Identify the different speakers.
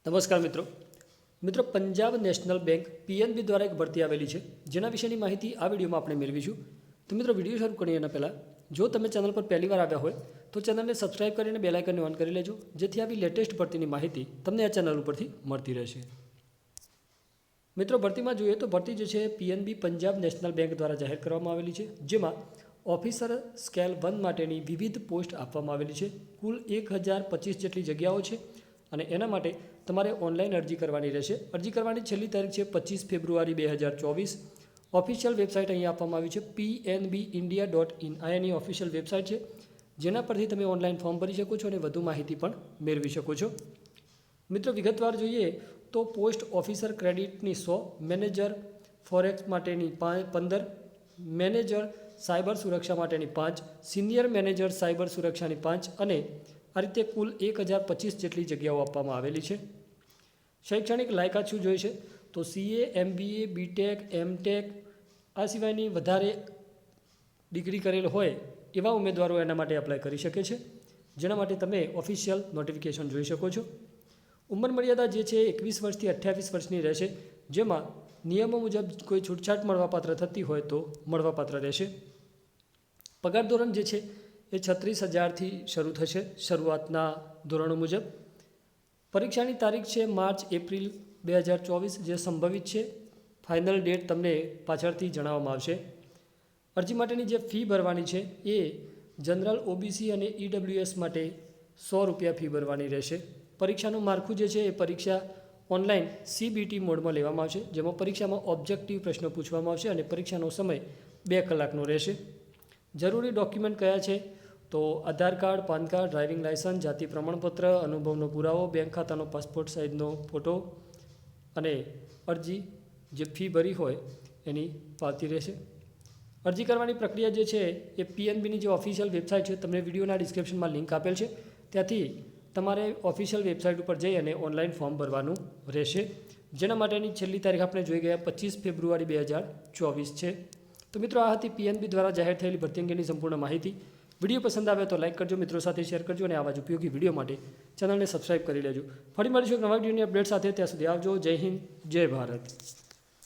Speaker 1: નમસ્કાર મિત્રો Punjab national bank PNB દ્વારા એક ભરતી આવેલી છે જેના વિશેની માહિતી આ વિડીયોમાં આપણે મેળવીશું। તો મિત્રો વિડીયો શરૂ કરીએ એના પહેલાં જો તમે ચેનલ પર પહેલીવાર આવ્યા હોય તો ચેનલને સબસ્ક્રાઇબ કરીને બેલ આઇકનને ઓન કરી લેજો જેથી આવી લેટેસ્ટ ભરતીની માહિતી તમને આ ચેનલ ઉપરથી મળતી રહેશે। મિત્રો ભરતીમાં જોઈએ તો ભરતી જે છે પીએનબી પંજાબ નેશનલ બેંક દ્વારા જાહેર કરવામાં આવેલી છે જેમાં ઓફિસર સ્કેલ 1 માટેની વિવિધ પોસ્ટ આપવામાં આવેલી છે। કુલ 1025 જેટલી જગ્યાઓ છે અને એના માટે તમારે ઓનલાઈન અરજી કરવાની રહેશે। અરજી કરવાની છેલ્લી તારીખ છે 25 ફેબ્રુઆરી 2024। ઓફિશિયલ વેબસાઇટ અહીં આપવામાં આવી છે pnbindia.in। આ એની ઓફિશિયલ વેબસાઇટ છે જેના પરથી તમે ઓનલાઈન ફોર્મ ભરી શકો છો અને વધુ માહિતી પણ મેળવી શકો છો। મિત્રો વિગતવાર જોઈએ તો પોસ્ટ ઓફિસર ક્રેડિટની 100, મેનેજર ફોરેક્સ માટેની 15, મેનેજર સાયબર સુરક્ષા માટેની 5, સિનિયર મેનેજર સાયબર સુરક્ષાની 5 અને આ રીતે કુલ 1025 જેટલી જગ્યાઓ આપવામાં આવેલી છે। શૈક્ષણિક લાયકાત શું જોઈશે તો CA, MBA, BTech, MTech આ સિવાયની વધારે ડિગ્રી કરેલ હોય એવા ઉમેદવારો એના માટે એપ્લાય કરી શકે છે જેના માટે તમે ઓફિશિયલ નોટિફિકેશન જોઈ શકો છો। ઉંમર મર્યાદા જે છે 21 વર્ષથી 28 વર્ષની રહેશે જેમાં નિયમો મુજબ કોઈ છૂટછાટ મળવાપાત્ર થતી હોય તો મળવાપાત્ર રહેશે। પગાર ધોરણ જે છે એ 36,000થી શરૂ થશે શરૂઆતના ધોરણો મુજબ। પરીક્ષાની તારીખ છે માર્ચ એપ્રિલ 2024 જે સંભવિત છે। ફાઇનલ ડેટ તમને પાછળથી જણાવવામાં આવશે। અરજી માટેની જે ફી ભરવાની છે એ જનરલ OBC અને EWS માટે ₹100 ફી ભરવાની રહેશે। પરીક્ષાનું માળખું જે છે એ પરીક્ષા ઓનલાઈન CBT મોડમાં લેવામાં આવશે જેમાં પરીક્ષામાં ઓબ્જેક્ટિવ પ્રશ્નો પૂછવામાં આવશે અને પરીક્ષાનો સમય 2 કલાકનો રહેશે। જરૂરી ડોક્યુમેન્ટ કયા છે તો Aadhaar card, PAN card, driving licence, જાતિ પ્રમાણપત્ર, અનુભવનો પુરાવો, બેંક ખાતાનો પાસપોર્ટ સાઇઝનો ફોટો અને અરજી જે ફી ભરી હોય એની પાવતી રહેશે। અરજી કરવાની પ્રક્રિયા જે છે એ PNBની જે ઓફિશિયલ વેબસાઇટ છે તમને વિડીયોના ડિસ્ક્રિપ્શનમાં લિંક આપેલ છે ત્યાંથી તમારે ઓફિશિયલ વેબસાઇટ ઉપર જઈ અને ઓનલાઈન ફોર્મ ભરવાનું રહેશે જેના માટેની છેલ્લી તારીખ આપણે જોઈ ગયા 25 ફેબ્રુઆરી 2024 છે। તો મિત્રો આ હતી PNB દ્વારા જાહેર થયેલી ભરતી અંગેની સંપૂર્ણ માહિતી। વિડીયો પસંદ આવે તો લાઇક કરજો, મિત્રો સાથે શેર કરજો અને આવા જ ઉપયોગી વિડીયો માટે ચેનલને સબસ્ક્રાઇબ કરી લેજો। ફરી મળીશું એક નવા વિડીયોની અપડેટ સાથે, ત્યાં સુધી આવજો। જય હિન્દ, જય ભારત।